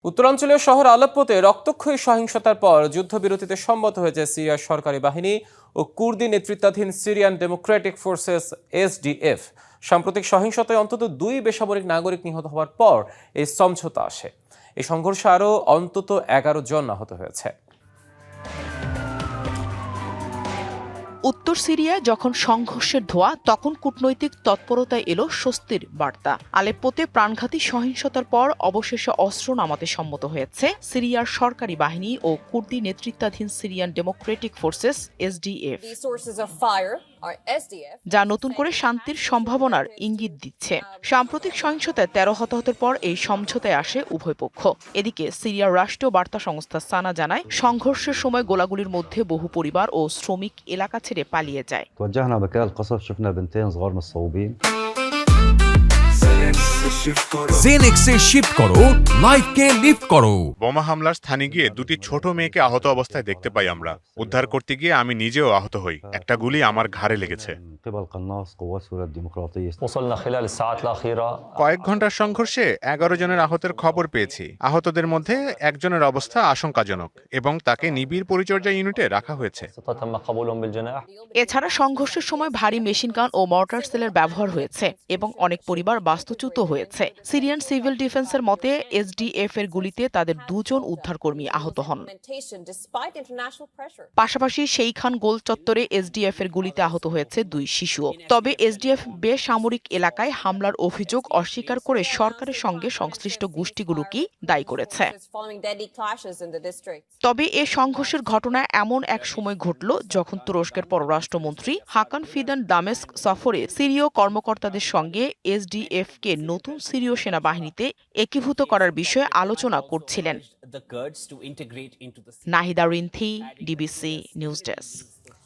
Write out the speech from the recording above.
উত্তরাঞ্চলীয় শহর আলেপ্পোতে রক্তক্ষয়ী সহিংসতার পর যুদ্ধবিরতিতে সম্মত হয়েছে সিরিয়ার সরকারি বাহিনী ও কুর্দি নেতৃত্বাধীন সিরিয়ান ডেমোক্রেটিক ফোর্সেস এসডিএফ। সাম্প্রতিক সহিংসতায় অন্তত 2 বেসামরিক নাগরিক নিহত হওয়ার পর এই সমঝোতা আসে। এই সংঘর্ষে আরও অন্তত 11 জন আহত হয়েছে। উত্তর সিরিয়ায় যখন সংঘর্ষের ধোঁয়া, তখন কূটনৈতিক তৎপরতায় এলো স্বস্তির বার্তা। আলেপ্পোতে প্রাণঘাতী সহিংসতার পর অবশেষে অস্ত্র নামাতে সম্মত হয়েছে সিরিয়ার সরকারি বাহিনী ও কুর্দি নেতৃত্বাধীন সিরিয়ান ডেমোক্রেটিক ফোর্সেস এসডিএফ, যা নতুন করে শান্তির সম্ভাবনার ইঙ্গিত দিচ্ছে। সাম্প্রতিক সহিংসতায় 13 হতাহতের পর এই সমঝোতায় আসে উভয় পক্ষ। এদিকে সিরিয়ার রাষ্ট্রীয় বার্তা সংস্থা সানা জানায়, সংঘর্ষের সময় গোলাগুলির মধ্যে বহু পরিবার ও শ্রমিক এলাকা ছেড়ে পালিয়ে যায়। توجهنا مكان القصف شفنا بنتين صغار مصوبين। জেনেক্সে শিফট করো, লাইফকে লিফট করো। বোমা হামলার স্থানে গিয়ে 2টি ছোট মেয়েকে আহত অবস্থায় দেখতে পাই আমরা। উদ্ধার করতে গিয়ে আমি নিজেও আহত হই। একটা গুলি আমার ঘাড়ে লেগেছে। قبل قناص قوات سوريا الديمقراطية وصلنا خلال الساعات الأخيرة কয়েক ঘন্টার সংঘর্ষে 11 জনের আহতের খবর পেয়েছি। আহতদের মধ্যে একজনের অবস্থা আশঙ্কাজনক এবং তাকে নিবিড় পরিচর্যা ইউনিটে রাখা হয়েছে। تم قبولهم بالجناح। এছাড়া সংঘর্ষের সময় ভারী মেশিনগান ও মর্টার সেলের ব্যবহার হয়েছে এবং অনেক পরিবার বাস্তুচ্যুত হয়েছে। সিরিয়ান সিভিল ডিফেন্সের মতে, এসডিএফ এর গুলিতে তাদের 2 জন উদ্ধারকর্মী আহত হন। পাশাপাশি সেইখান গোল চত্বরে এসডিএফ এর গুলিতে আহত হয়েছে 2 শিশুও। তবে এসডিএফ বেসামরিক এলাকায় হামলার অভিযোগ অস্বীকার করে সরকারের সঙ্গে সংশ্লিষ্ট গোষ্ঠীগুলোকেই দায়ী করেছে। তবে এ সংঘর্ষের ঘটনা এমন এক সময় ঘটল যখন তুরস্কের পররাষ্ট্রমন্ত্রী হাকান ফিদান দামেস্ক সফরে সিরীয় কর্মকর্তাদের সঙ্গে এসডিএফ-কে নতুন সিরীয় সেনাবাহিনীতে একীভূত করার বিষয়ে আলোচনা করছিলেন। Nahida Rinthi, DBC news desk.